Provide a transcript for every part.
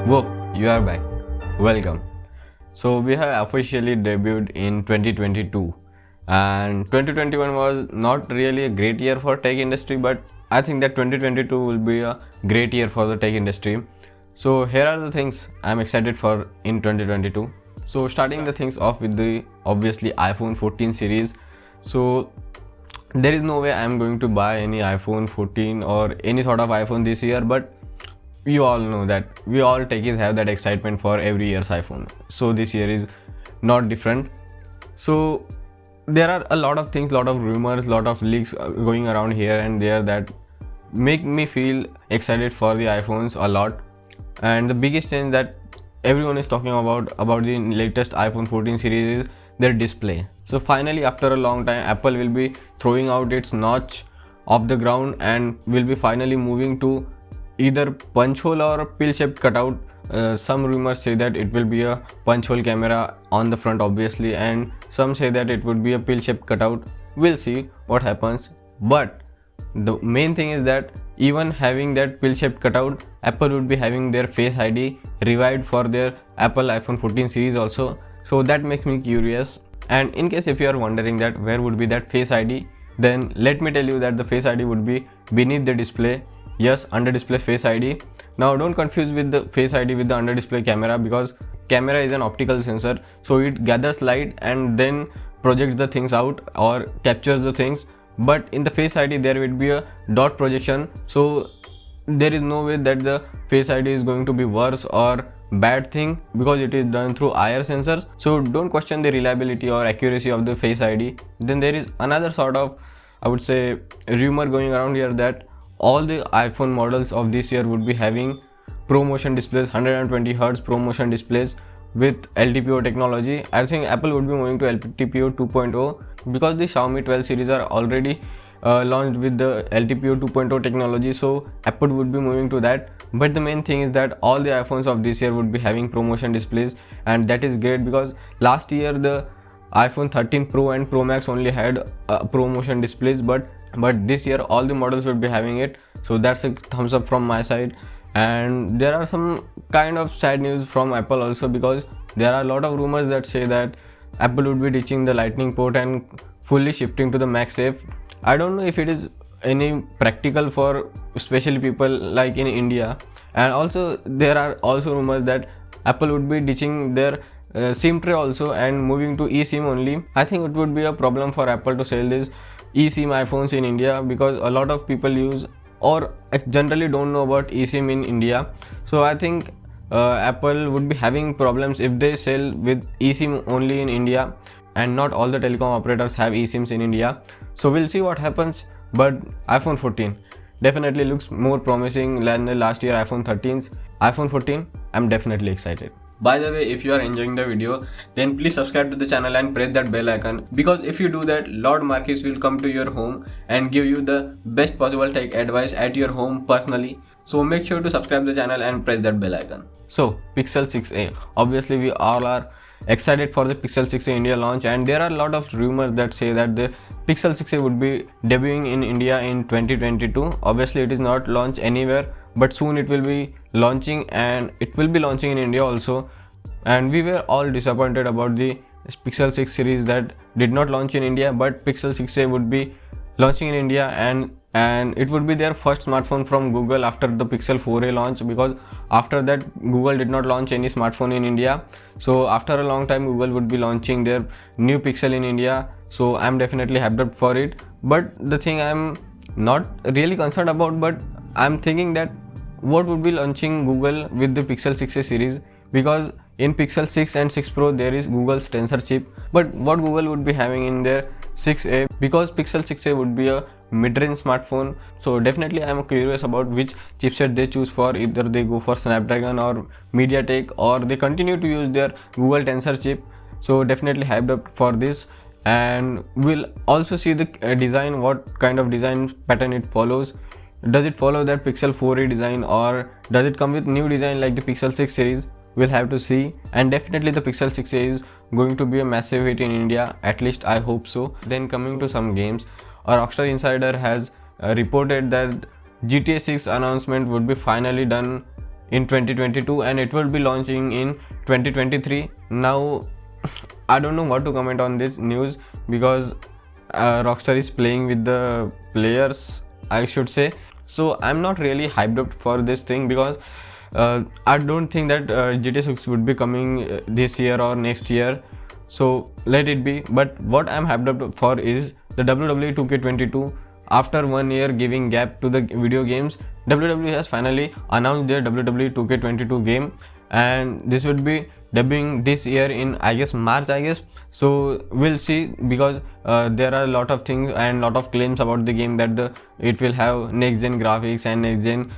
Whoa, you are back. Welcome. So we have officially debuted in 2022 and 2021 was not really a great year for tech industry, but I think that 2022 will be a great year for the tech industry. So here are the things I'm excited for in 2022. So starting the things off with the obviously iPhone 14 series. So there is no way I'm going to buy any iPhone 14 or any sort of iPhone this year, but you all know that we all techies have that excitement for every year's iPhone. So this year is not different. So there are a lot of things, lot of rumors, lot of leaks going around here and there that make me feel excited for the iPhones a lot. And the biggest change that everyone is talking about the latest iPhone 14 series is their display. So finally, after a long time, Apple will be throwing out its notch off the ground and will be finally moving to either punch hole or pill shaped cutout. Some rumors say that it will be a punch hole camera on the front obviously, and some say that it would be a pill shaped cutout. We'll see what happens, but the main thing is that even having that pill shaped cutout, Apple would be having their Face ID revived for their Apple iPhone 14 series also. So that makes me curious. And in case if you are wondering that where would be that Face ID, then let me tell you that the Face ID would be beneath the display. Yes, under display Face ID. Now don't confuse with the Face ID with the under display camera, because camera is an optical sensor, so it gathers light and then projects the things out or captures the things. But in the Face ID there will be a dot projection, so there is no way that the Face ID is going to be worse or bad thing, because it is done through IR sensors. So don't question the reliability or accuracy of the Face ID. Then there is another sort of, I would say, rumor going around here that all the iPhone models of this year would be having Pro Motion displays, 120Hz Pro Motion displays with LTPO technology. I think Apple would be moving to LTPO 2.0 because the Xiaomi 12 series are already launched with the LTPO 2.0 technology, so Apple would be moving to that. But the main thing is that all the iPhones of this year would be having Pro Motion displays, and that is great because last year the iPhone 13 Pro and Pro Max only had Pro Motion displays, but this year all the models would be having it. So that's a thumbs up from my side. And there are some kind of sad news from Apple also, because there are a lot of rumors that say that Apple would be ditching the lightning port and fully shifting to the MagSafe. I don't know if it is any practical for especially people like in India. And also there are also rumors that Apple would be ditching their SIM tray also and moving to eSIM only. I think it would be a problem for Apple to sell this eSIM iPhones in India, because a lot of people use or generally don't know about eSIM in India. So I think Apple would be having problems if they sell with eSIM only in India, and not all the telecom operators have eSIMs in India. So we'll see what happens, but iPhone 14 definitely looks more promising than the last year iPhone 13s. iPhone 14, I'm definitely excited. By the way, if you are enjoying the video, then please subscribe to the channel and press that bell icon, because if you do that, Lord Marquis will come to your home and give you the best possible tech advice at your home personally. So make sure to subscribe the channel and press that bell icon. So Pixel 6a, obviously we all are excited for the Pixel 6a India launch, and there are a lot of rumors that say that the Pixel 6a would be debuting in India in 2022. Obviously it is not launched anywhere, but soon it will be launching, and it will be launching in India also. And we were all disappointed about the Pixel 6 series that did not launch in India, but Pixel 6a would be launching in India, and it would be their first smartphone from Google after the Pixel 4a launch, because after that Google did not launch any smartphone in India. So after a long time Google would be launching their new Pixel in India. So I'm definitely hyped up for it. But the thing I'm not really concerned about, but I'm thinking that what would be launching Google with the Pixel 6a series, because in Pixel 6 and 6 Pro there is Google's Tensor chip, but what Google would be having in their 6a, because Pixel 6a would be a mid-range smartphone. So definitely I am curious about which chipset they choose for, either they go for Snapdragon or MediaTek, or they continue to use their Google Tensor chip. So definitely hyped up for this. And we'll also see the design, what kind of design pattern it follows. Does it follow that Pixel 4a design, or does it come with new design like the Pixel 6 series? We'll have to see. And definitely the Pixel 6a is going to be a massive hit in India, at least I hope so. Then coming to some games, a Rockstar Insider has reported that GTA 6 announcement would be finally done in 2022 and it will be launching in 2023. Now I don't know what to comment on this news because Rockstar is playing with the players, I should say. So I'm not really hyped up for this thing because I don't think that GTA 6 would be coming this year or next year. So let it be. But what I'm hyped up for is the WWE 2K22. After 1 year giving gap to the video games, WWE has finally announced their WWE 2K22 game, and this would be debuting this year in March. So we'll see, because there are a lot of things and lot of claims about the game that it will have next gen graphics and next gen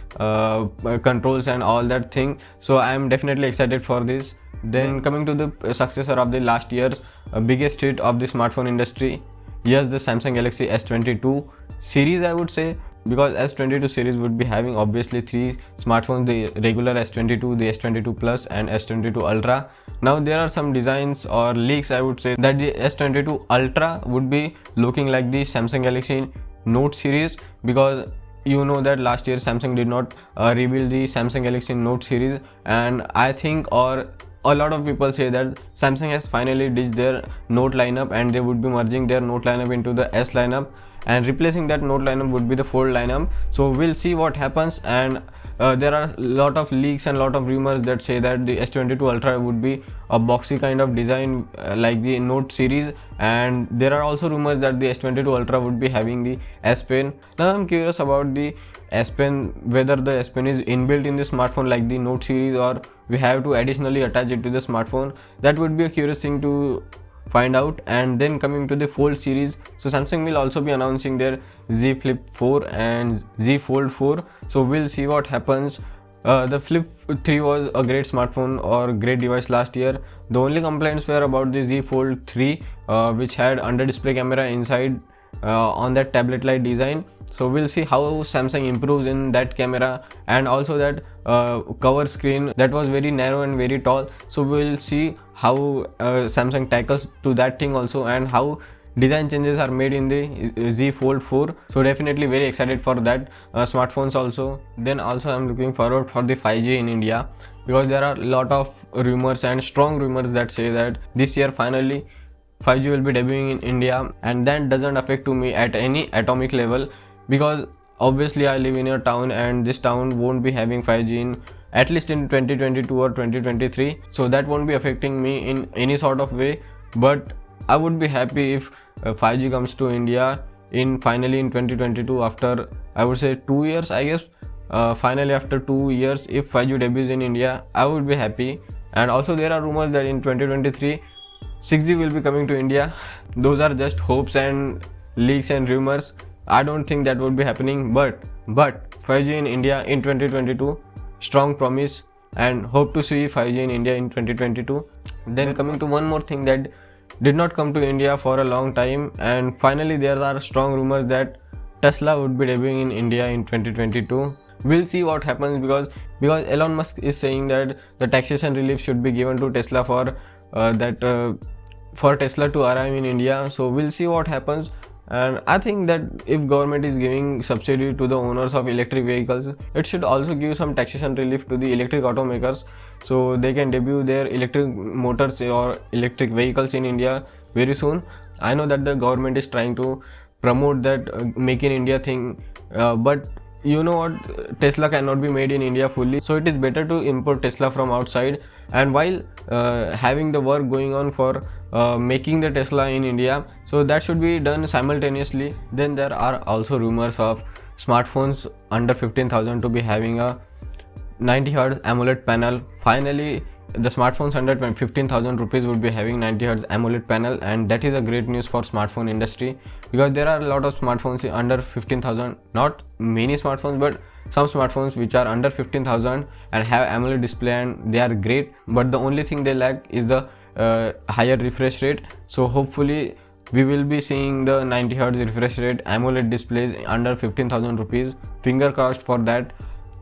controls and all that thing. So I am definitely excited for this. Then coming to the successor of the last year's biggest hit of the smartphone industry, yes, the Samsung Galaxy S22 series, I would say, because S22 series would be having obviously 3 smartphones: the regular S22, the S22 Plus and S22 Ultra. Now there are some designs or leaks, I would say, that the S22 Ultra would be looking like the Samsung Galaxy Note series, because you know that last year Samsung did not reveal the Samsung Galaxy Note series, and I think, or a lot of people say, that Samsung has finally ditched their Note lineup and they would be merging their Note lineup into the S lineup, and replacing that Note lineup would be the Fold lineup. So we'll see what happens. And there are a lot of leaks and lot of rumors that say that the S22 Ultra would be a boxy kind of design like the Note series, and there are also rumors that the S22 Ultra would be having the S Pen. Now I'm curious about the S Pen, whether the S Pen is inbuilt in the smartphone like the Note series, or we have to additionally attach it to the smartphone. That would be a curious thing to find out. And then coming to the Fold series, so Samsung will also be announcing their Z Flip 4 and Z Fold 4. So we'll see what happens. The Flip 3 was a great smartphone or great device last year. The only complaints were about the Z Fold 3, which had under display camera inside on that tablet like design. So we'll see how Samsung improves in that camera, and also that cover screen that was very narrow and very tall. So we'll see how Samsung tackles to that thing also, and how design changes are made in the Z Fold 4. So definitely very excited for that smartphones also. Then also I'm looking forward for the 5G in India, because there are a lot of rumors and strong rumors that say that this year finally 5G will be debuting in India, and that doesn't affect to me at any atomic level, because obviously I live in a town and this town won't be having 5G in at least in 2022 or 2023. So that won't be affecting me in any sort of way. But I would be happy if 5G comes to India finally in 2022, after I would say 2 years, finally after 2 years, if 5G debuts in India, I would be happy. And also there are rumors that in 2023 6G will be coming to India. Those are just hopes and leaks and rumors. I don't think that would be happening, but 5G in India in 2022, strong promise, and hope to see 5G in India in 2022. Then coming to one more thing that did not come to India for a long time, and finally there are strong rumors that Tesla would be debuting in India in 2022. We'll see what happens, because Elon Musk is saying that the taxation relief should be given to Tesla for Tesla to arrive in India. So we'll see what happens. And I think that if government is giving subsidy to the owners of electric vehicles, it should also give some taxation relief to the electric automakers, so they can debut their electric motors or electric vehicles in India very soon. I know that the government is trying to promote that make in India thing, but you know what, Tesla cannot be made in India fully, so it is better to import Tesla from outside. And while having the work going on for making the Tesla in India, so that should be done simultaneously. Then there are also rumors of smartphones under 15,000 to be having a 90Hz AMOLED panel. Finally the smartphones under 15,000 rupees would be having 90Hz AMOLED panel, and that is a great news for smartphone industry, because there are a lot of smartphones under 15,000, not many smartphones, but some smartphones which are under 15,000 and have AMOLED display, and they are great, but the only thing they lack is the higher refresh rate. So hopefully we will be seeing the 90Hz refresh rate AMOLED displays under 15,000 rupees. Finger crossed for that.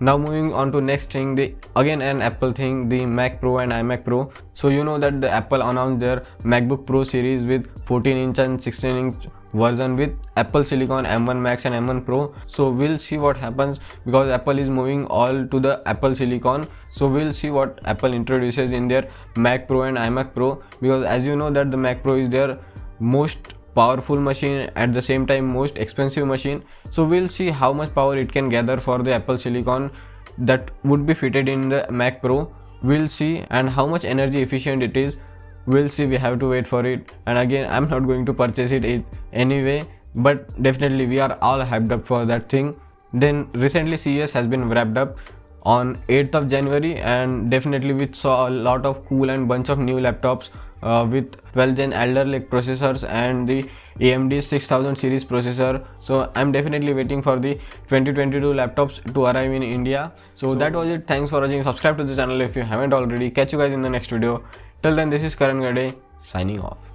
Now moving on to next thing, again an Apple thing, the Mac Pro and iMac Pro. So you know that the Apple announced their MacBook Pro series with 14-inch and 16-inch version with Apple Silicon M1 Max and M1 Pro. So we'll see what happens, because Apple is moving all to the Apple Silicon. So we'll see what Apple introduces in their Mac Pro and iMac Pro, because as you know that the Mac Pro is their most powerful machine, at the same time most expensive machine. So we'll see how much power it can gather for the Apple Silicon that would be fitted in the Mac Pro. We'll see, and how much energy efficient it is. We'll see, we have to wait for it. And again, I'm not going to purchase it anyway, but definitely we are all hyped up for that thing. Then recently CES has been wrapped up on 8th of January, and definitely we saw a lot of cool and bunch of new laptops with 12th gen Alder Lake processors and the AMD 6000 series processor. So I'm definitely waiting for the 2022 laptops to arrive in India. So that was it. Thanks for watching. Subscribe to the channel if you haven't already. Catch you guys in the next video. Till then, this is Karan Gade signing off.